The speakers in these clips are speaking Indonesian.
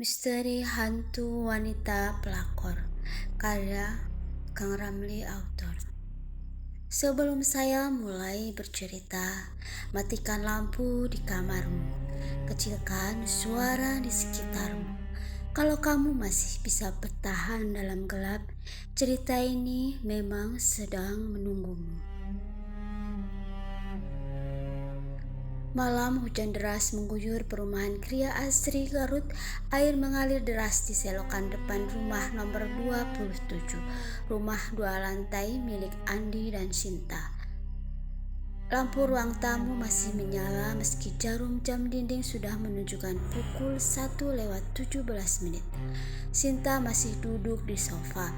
Misteri Hantu Wanita Pelakor, karya Kang Ramli, autor. Sebelum saya mulai bercerita, matikan lampu di kamarmu, kecilkan suara di sekitarmu. Kalau kamu masih bisa bertahan dalam gelap, cerita ini memang sedang menunggumu. Malam hujan deras mengguyur perumahan Kria Asri Garut. Air mengalir deras di selokan depan rumah nomor 27, rumah 2 lantai milik Andi dan Sinta. Lampu ruang tamu masih menyala meski jarum jam dinding sudah menunjukkan pukul 1:17. Sinta masih duduk di sofa.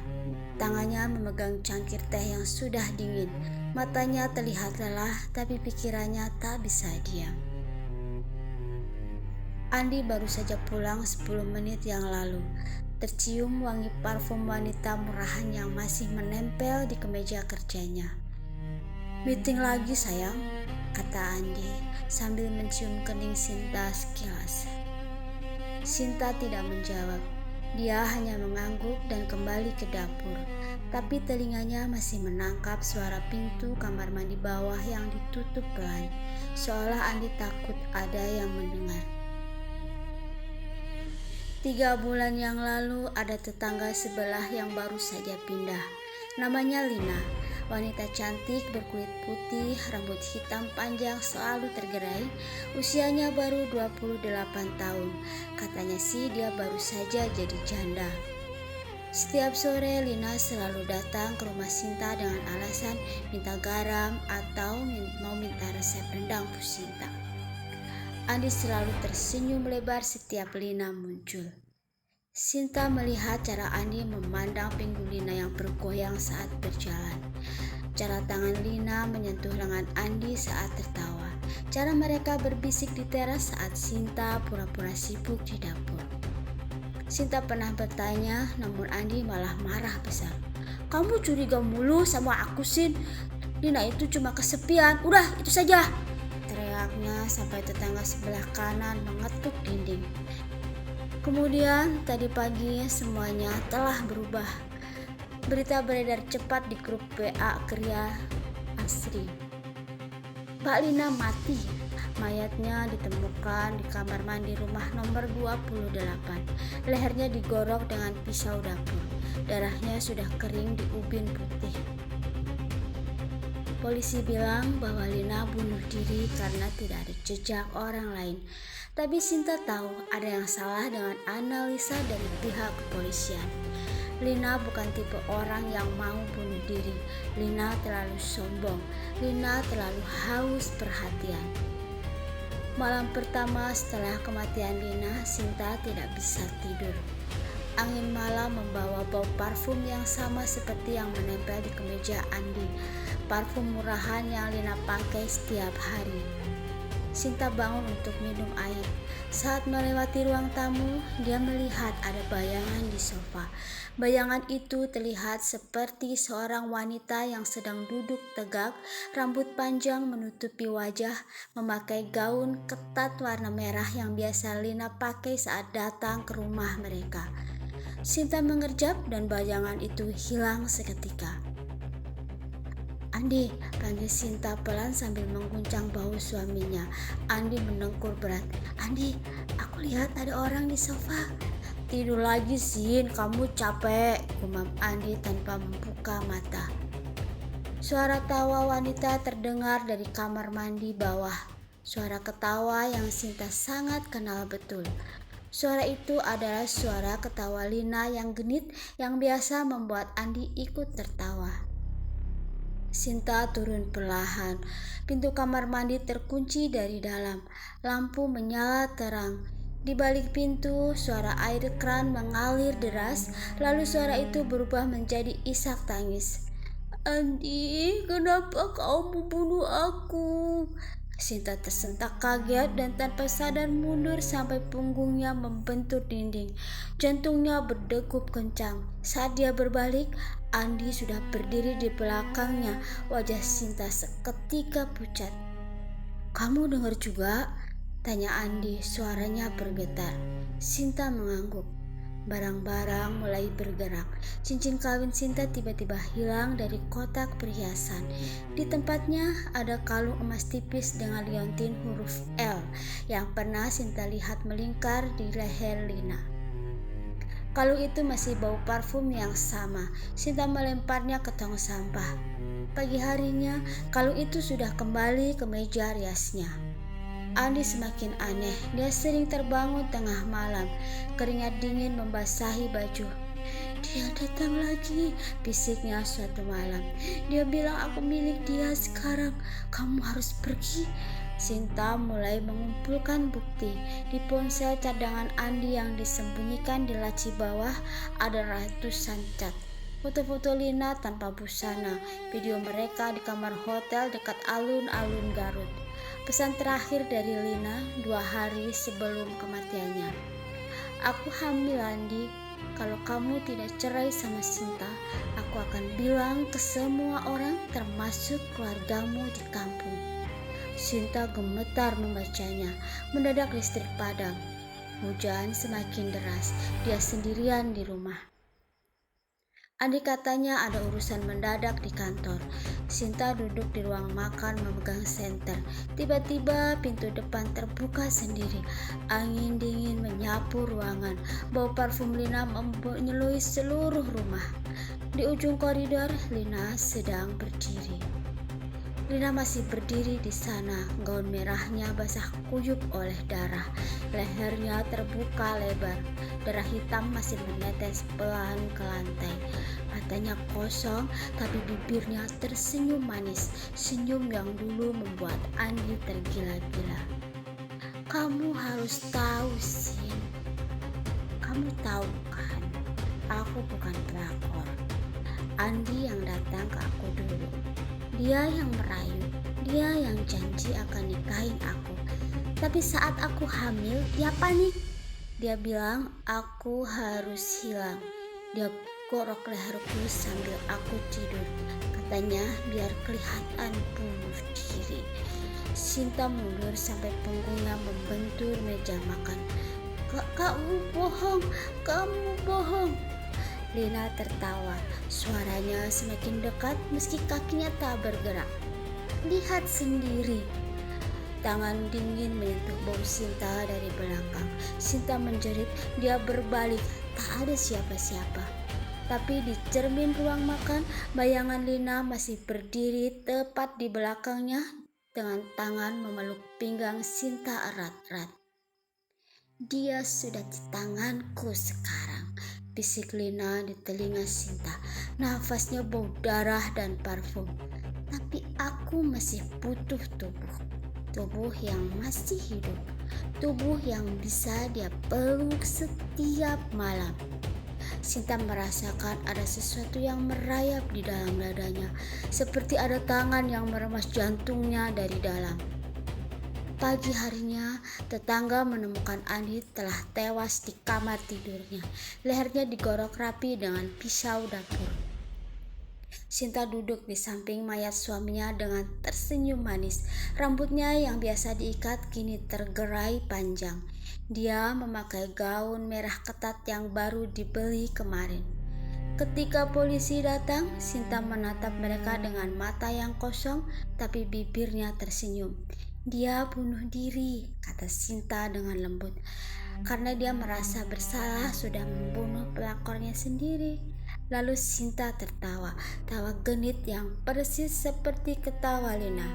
Tangannya memegang cangkir teh yang sudah dingin. Matanya terlihat lelah, tapi pikirannya tak bisa diam. Andi baru saja pulang 10 menit yang lalu. Tercium wangi parfum wanita murahan yang masih menempel di kemeja kerjanya. "Meeting lagi sayang," kata Andi sambil mencium kening Sinta sekilas. Sinta tidak menjawab. Dia hanya mengangguk dan kembali ke dapur. Tapi telinganya masih menangkap suara pintu kamar mandi bawah yang ditutup pelan, seolah Andi takut ada yang mendengar. 3 bulan yang lalu ada tetangga sebelah yang baru saja pindah. Namanya Lina, wanita cantik berkulit putih, rambut hitam panjang selalu tergerai. Usianya baru 28 tahun. Katanya sih dia baru saja jadi janda. Setiap sore Lina selalu datang ke rumah Sinta dengan alasan minta garam atau mau minta resep rendang Bu Sinta. Andi selalu tersenyum lebar setiap Lina muncul. Sinta melihat cara Andi memandang pinggul Lina yang bergoyang saat berjalan. Cara tangan Lina menyentuh lengan Andi saat tertawa. Cara mereka berbisik di teras saat Sinta pura-pura sibuk di dapur. Sinta pernah bertanya, namun Andi malah marah besar. "Kamu curiga mulu sama aku, Sin. Lina itu cuma kesepian. Udah, itu saja," teriaknya sampai tetangga sebelah kanan mengetuk dinding. Kemudian tadi pagi semuanya telah berubah. Berita beredar cepat di grup WA Kria Asri. Mbak Lina mati. Mayatnya ditemukan di kamar mandi rumah nomor 28. Lehernya digorok dengan pisau dapur. Darahnya sudah kering di ubin putih. Polisi bilang bahwa Lina bunuh diri karena tidak ada jejak orang lain. Tapi Sinta tahu ada yang salah dengan analisa dari pihak kepolisian. Lina bukan tipe orang yang mau bunuh diri. Lina terlalu sombong. Lina terlalu haus perhatian. Malam pertama setelah kematian Lina, Sinta tidak bisa tidur. Angin malam membawa bau parfum yang sama seperti yang menempel di kemeja Andi. Parfum murahan yang Lina pakai setiap hari. Sinta bangun untuk minum air. Saat melewati ruang tamu, dia melihat ada bayangan di sofa. Bayangan itu terlihat seperti seorang wanita yang sedang duduk tegak, rambut panjang menutupi wajah, memakai gaun ketat warna merah yang biasa Lina pakai saat datang ke rumah mereka. Sinta mengerjap dan bayangan itu hilang seketika. "Andi," panggil Sinta pelan sambil mengguncang bahu suaminya. Andi mendengkur berat. "Andi, aku lihat ada orang di sofa." "Tidur lagi, Sin, kamu capek," gumam Andi tanpa membuka mata. Suara tawa wanita terdengar dari kamar mandi bawah. Suara ketawa yang Sinta sangat kenal betul. Suara itu adalah suara ketawa Lina yang genit yang biasa membuat Andi ikut tertawa. Sinta turun perlahan. Pintu kamar mandi terkunci dari dalam. Lampu menyala terang. Di balik pintu, suara air kran mengalir deras, lalu suara itu berubah menjadi isak tangis. "Andi, kenapa kau membunuh aku?" Sinta tersentak kaget dan tanpa sadar mundur sampai punggungnya membentur dinding. Jantungnya berdegup kencang. Saat dia berbalik, Andi sudah berdiri di belakangnya. Wajah Sinta seketika pucat. "Kamu dengar juga?" Tanya Andi, suaranya bergetar. Sinta mengangguk. Barang-barang mulai bergerak. Cincin kawin Sinta tiba-tiba hilang dari kotak perhiasan. Di tempatnya ada kalung emas tipis dengan liontin huruf L yang pernah Sinta lihat melingkar di leher Lina. Kalung itu masih bau parfum yang sama. Sinta melemparnya ke tong sampah. Pagi harinya, kalung itu sudah kembali ke meja riasnya. Andi semakin aneh. Dia sering terbangun tengah malam. Keringat dingin membasahi baju. Dia datang lagi, bisiknya suatu malam. Dia bilang aku milik dia sekarang. Kamu harus pergi. Sinta mulai mengumpulkan bukti. Di ponsel cadangan Andi yang disembunyikan di laci bawah ada ratusan cat. Foto-foto Lina tanpa busana, video mereka di kamar hotel dekat alun-alun Garut. Pesan terakhir dari Lina 2 hari sebelum kematiannya. Aku hamil Andi, kalau kamu tidak cerai sama Sinta, aku akan bilang ke semua orang termasuk keluargamu di kampung. Sinta gemetar membacanya, mendadak listrik padam. Hujan semakin deras, dia sendirian di rumah. Andi katanya ada urusan mendadak di kantor. Sinta duduk di ruang makan memegang senter. Tiba-tiba pintu depan terbuka sendiri. Angin dingin menyapu ruangan. Bau parfum Lina menyelui seluruh rumah. Di ujung koridor, Lina sedang berdiri. Lina masih berdiri di sana, gaun merahnya basah kuyup oleh darah. Lehernya terbuka lebar, darah hitam masih menetes pelan ke lantai. Matanya kosong, tapi bibirnya tersenyum manis, senyum yang dulu membuat Andi tergila-gila. Kamu harus tahu, Sin. Kamu tahu kan, aku bukan pelakor. Andi yang datang ke aku dulu. Dia yang merayu, dia yang janji akan nikahin aku. Tapi saat aku hamil, dia panik. Dia bilang aku harus hilang. Dia gorok leherku sambil aku tidur. Katanya biar kelihatan bunuh diri. Sinta mundur sampai punggungnya membentur meja makan. Kamu bohong, kamu bohong. Lina tertawa, suaranya semakin dekat meski kakinya tak bergerak. Lihat sendiri. Tangan dingin menyentuh bau Sinta dari belakang. Sinta menjerit, dia berbalik, tak ada siapa-siapa. Tapi di cermin ruang makan, bayangan Lina masih berdiri tepat di belakangnya dengan tangan memeluk pinggang Sinta erat-erat. Dia sudah di tanganku sekarang, bisik Lina di telinga Sinta. Nafasnya bau darah dan parfum. Tapi aku masih butuh tubuh. Tubuh yang masih hidup. Tubuh yang bisa dia peluk setiap malam. Sinta merasakan ada sesuatu yang merayap di dalam dadanya. Seperti ada tangan yang meremas jantungnya dari dalam. Pagi harinya, tetangga menemukan Andi telah tewas di kamar tidurnya. Lehernya digorok rapi dengan pisau dapur. Sinta duduk di samping mayat suaminya dengan tersenyum manis. Rambutnya yang biasa diikat kini tergerai panjang. Dia memakai gaun merah ketat yang baru dibeli kemarin. Ketika polisi datang, Sinta menatap mereka dengan mata yang kosong, tapi bibirnya tersenyum. Dia bunuh diri, kata Sinta dengan lembut, karena dia merasa bersalah sudah membunuh pelakornya sendiri. Lalu Sinta tertawa, tawa genit yang persis seperti ketawa Lina.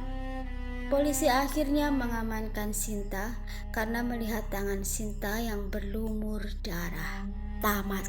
Polisi akhirnya mengamankan Sinta karena melihat tangan Sinta yang berlumur darah. Tamat.